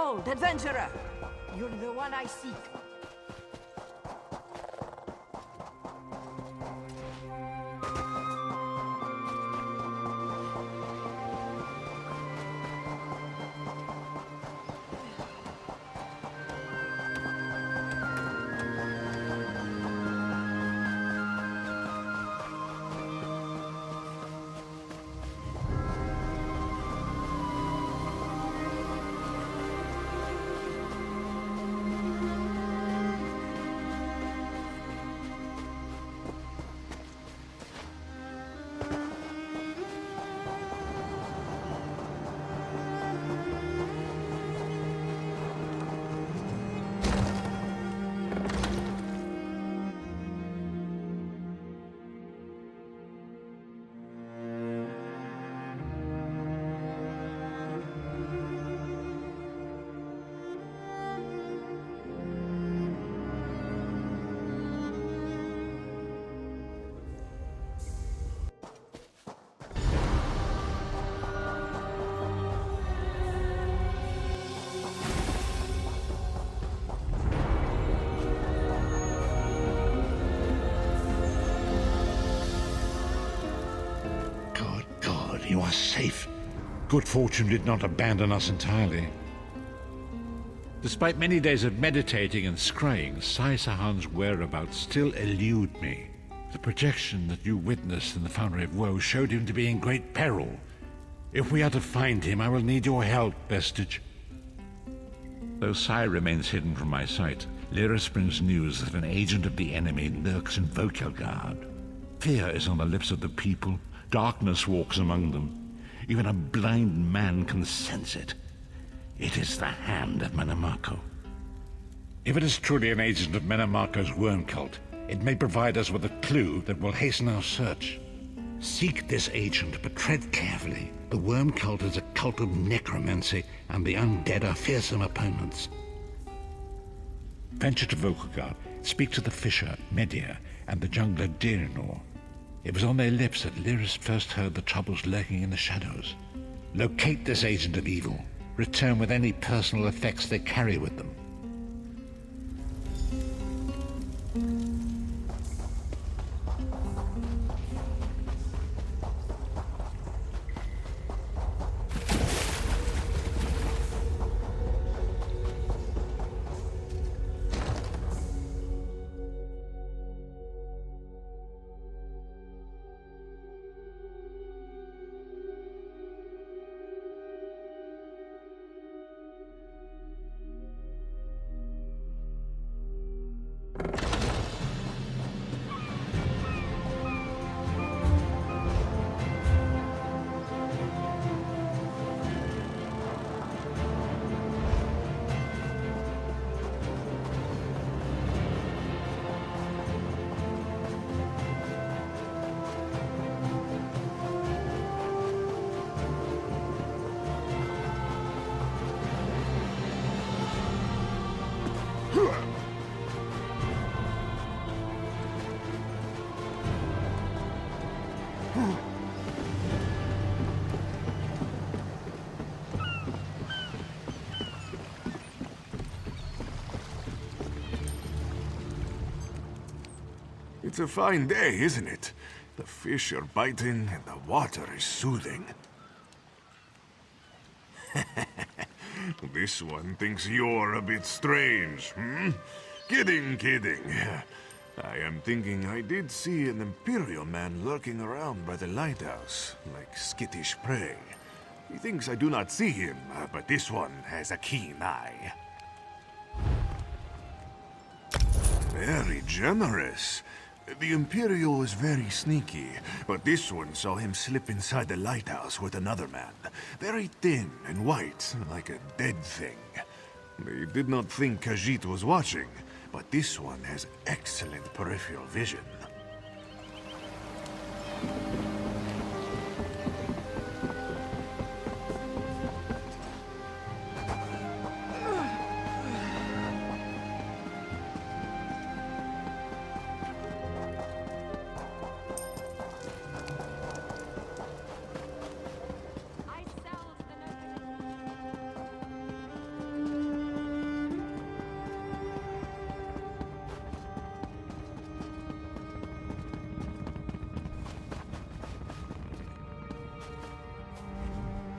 Behold, adventurer! You're the one I seek. You are safe. Good fortune did not abandon us entirely. Despite many days of meditating and scrying, Sai Sahan's whereabouts still elude me. The projection that you witnessed in the Foundry of Woe showed him to be in great peril. If we are to find him, I will need your help, Vestige. Though Sai remains hidden from my sight, Lyris brings news that an agent of the enemy lurks in Vokelgard. Fear is on the lips of the people. Darkness walks among them. Even a blind man can sense it. It is the hand of Manamako. If it is truly an agent of Manamako's worm cult, it may provide us with a clue that will hasten our search. Seek this agent, but tread carefully. The worm cult is a cult of necromancy, and the undead are fearsome opponents. Venture to Vokelgard, speak to the fisher, Media, and the jungler Dirinor. It was on their lips that Lyris first heard the troubles lurking in the shadows. Locate this agent of evil. Return with any personal effects they carry with them. It's a fine day, isn't it? The fish are biting and the water is soothing. This one thinks you're a bit strange, hmm? Kidding, kidding. I am thinking I did see an Imperial man lurking around by the lighthouse, like skittish prey. He thinks I do not see him, but this one has a keen eye. Very generous. The Imperial was very sneaky, but this one saw him slip inside the lighthouse with another man. Very thin and white, like a dead thing. They did not think Khajiit was watching, but this one has excellent peripheral vision.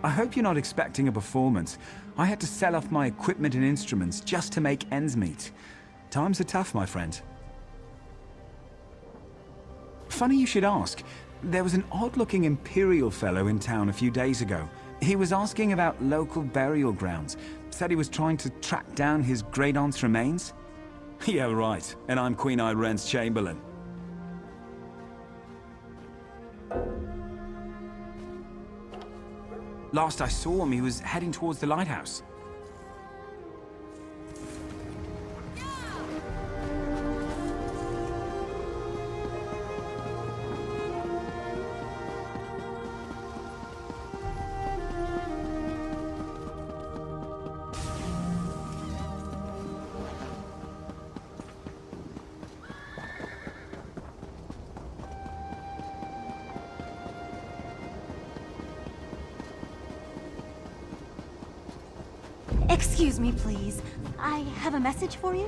I hope you're not expecting a performance. I had to sell off my equipment and instruments just to make ends meet. Times are tough, my friend. Funny you should ask. There was an odd-looking Imperial fellow in town a few days ago. He was asking about local burial grounds. Said he was trying to track down his great-aunt's remains. Yeah, right. And I'm Queen Irene's Chamberlain. Last I saw him, he was heading towards the lighthouse. Excuse me, please. I have a message for you.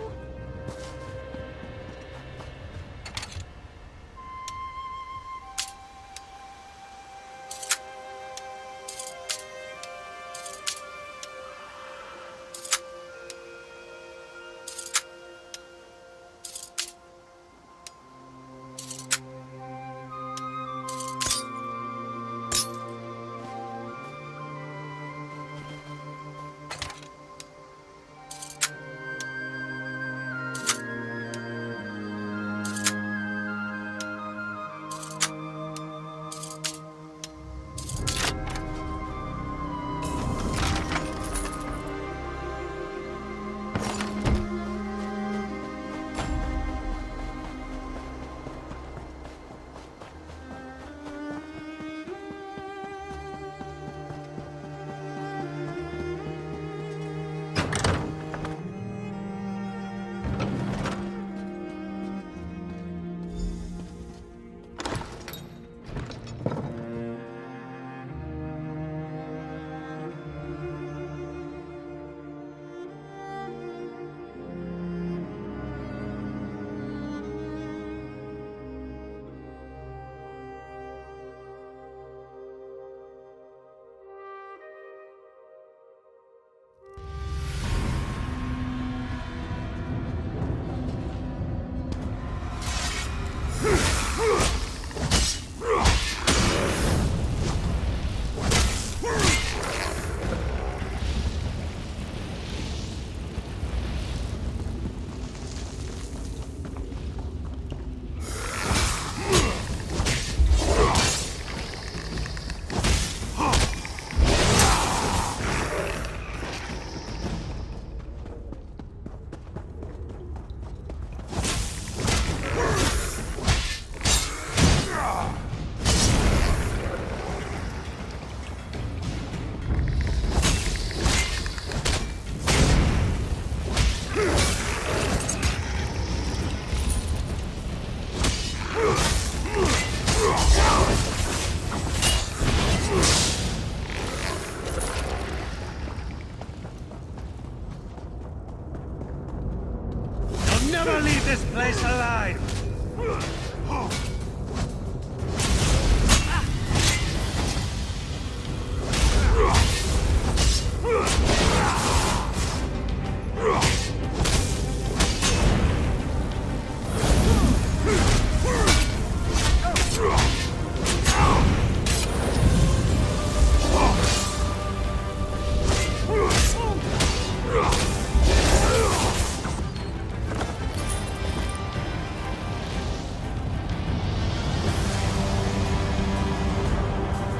Never leave this place alive!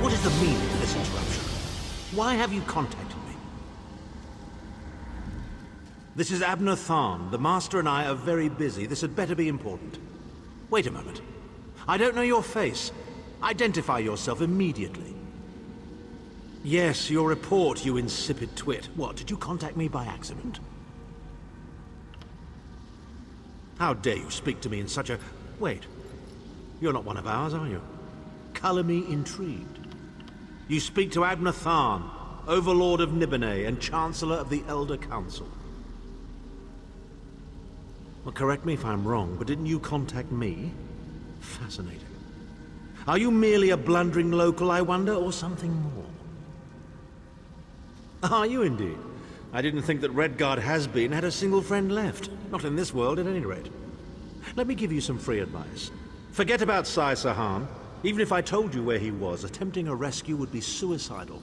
What is the meaning of this interruption? Why have you contacted me? This is Abner Tharn. The Master and I are very busy. This had better be important. Wait a moment. I don't know your face. Identify yourself immediately. Yes, your report, you insipid twit. What, did you contact me by accident? How dare you speak to me in such a... Wait. You're not one of ours, are you? Color me intrigued. You speak to Abner Tharn, Overlord of Nibene and Chancellor of the Elder Council. Well, correct me if I'm wrong, but didn't you contact me? Fascinating. Are you merely a blundering local, I wonder, or something more? Are you indeed? I didn't think that Redguard has-been had a single friend left. Not in this world, at any rate. Let me give you some free advice. Forget about Sai Sahan. Even if I told you where he was, attempting a rescue would be suicidal.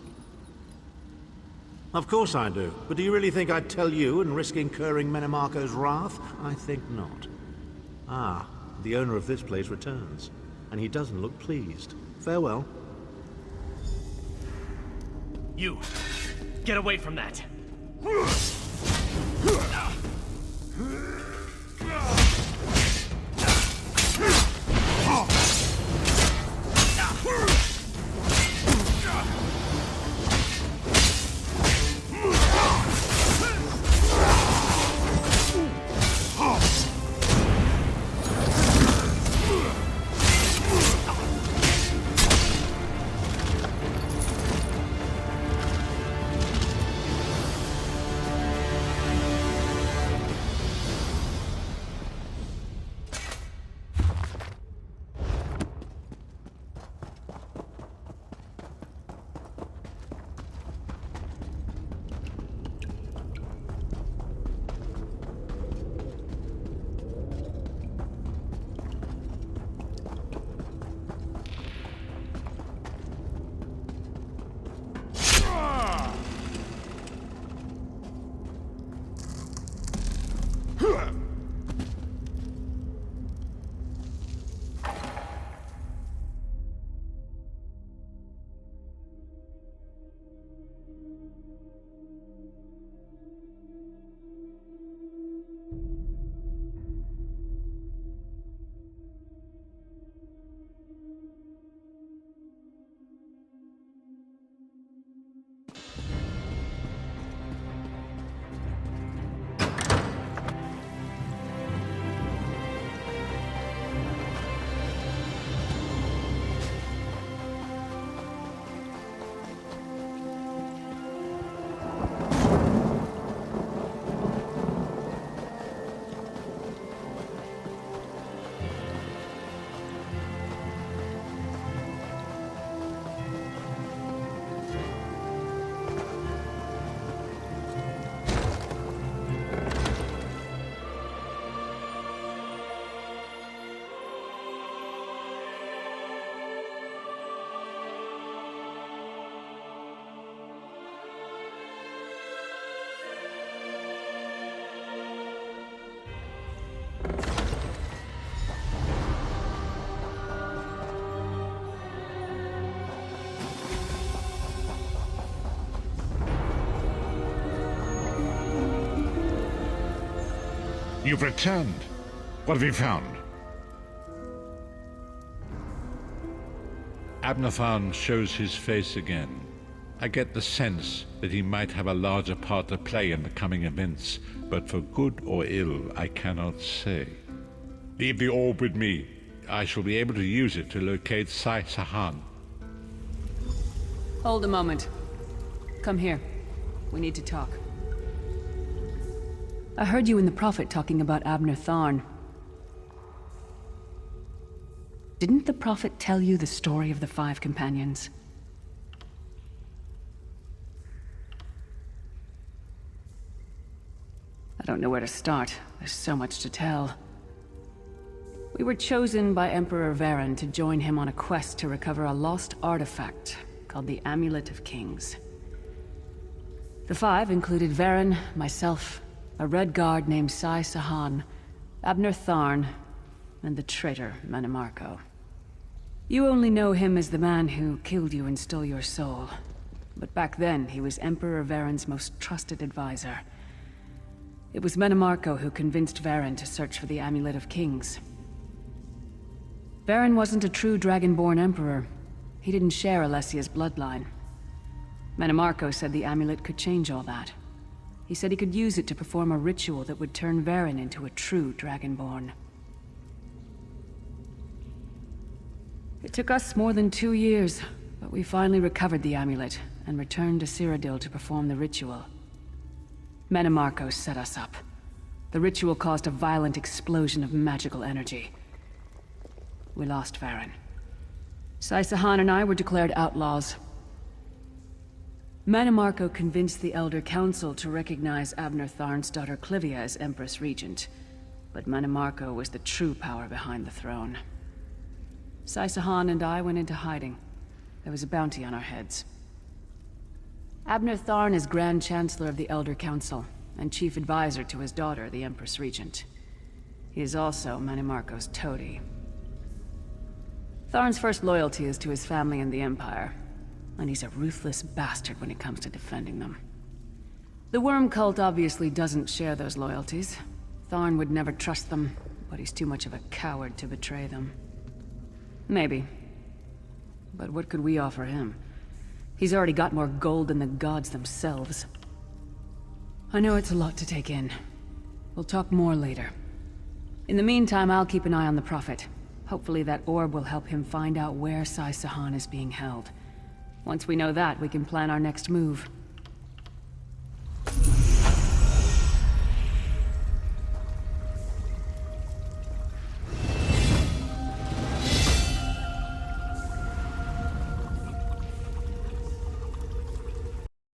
Of course I do. But do you really think I'd tell you and risk incurring Menemarko's wrath? I think not. Ah, the owner of this place returns. And he doesn't look pleased. Farewell. You! Get away from that! You've returned. What have you found? Abnathan shows his face again. I get the sense that he might have a larger part to play in the coming events, but for good or ill, I cannot say. Leave the orb with me. I shall be able to use it to locate Sai Sahan. Hold a moment. Come here. We need to talk. I heard you and the Prophet talking about Abner Tharn. Didn't the Prophet tell you the story of the Five Companions? I don't know where to start. There's so much to tell. We were chosen by Emperor Varen to join him on a quest to recover a lost artifact called the Amulet of Kings. The five included Varen, myself, a Red Guard named Sai Sahan, Abner Tharn, and the traitor Menemarko. You only know him as the man who killed you and stole your soul. But back then, he was Emperor Varen's most trusted advisor. It was Menemarko who convinced Varen to search for the Amulet of Kings. Varen wasn't a true Dragonborn Emperor. He didn't share Alessia's bloodline. Menemarko said the amulet could change all that. He said he could use it to perform a ritual that would turn Varen into a true Dragonborn. It took us more than 2 years, but we finally recovered the amulet and returned to Cyrodiil to perform the ritual. Menemarko set us up. The ritual caused a violent explosion of magical energy. We lost Varen. Sai Sahan and I were declared outlaws. Manimarco convinced the Elder Council to recognize Abner Tharn's daughter Clivia as Empress Regent, but Manimarco was the true power behind the throne. Saisahan and I went into hiding. There was a bounty on our heads. Abner Tharn is Grand Chancellor of the Elder Council, and Chief Advisor to his daughter, the Empress Regent. He is also Manimarco's toady. Tharn's first loyalty is to his family and the Empire, and he's a ruthless bastard when it comes to defending them. The Worm Cult obviously doesn't share those loyalties. Tharn would never trust them, but he's too much of a coward to betray them. Maybe. But what could we offer him? He's already got more gold than the gods themselves. I know it's a lot to take in. We'll talk more later. In the meantime, I'll keep an eye on the Prophet. Hopefully that orb will help him find out where Saisahan is being held. Once we know that, we can plan our next move.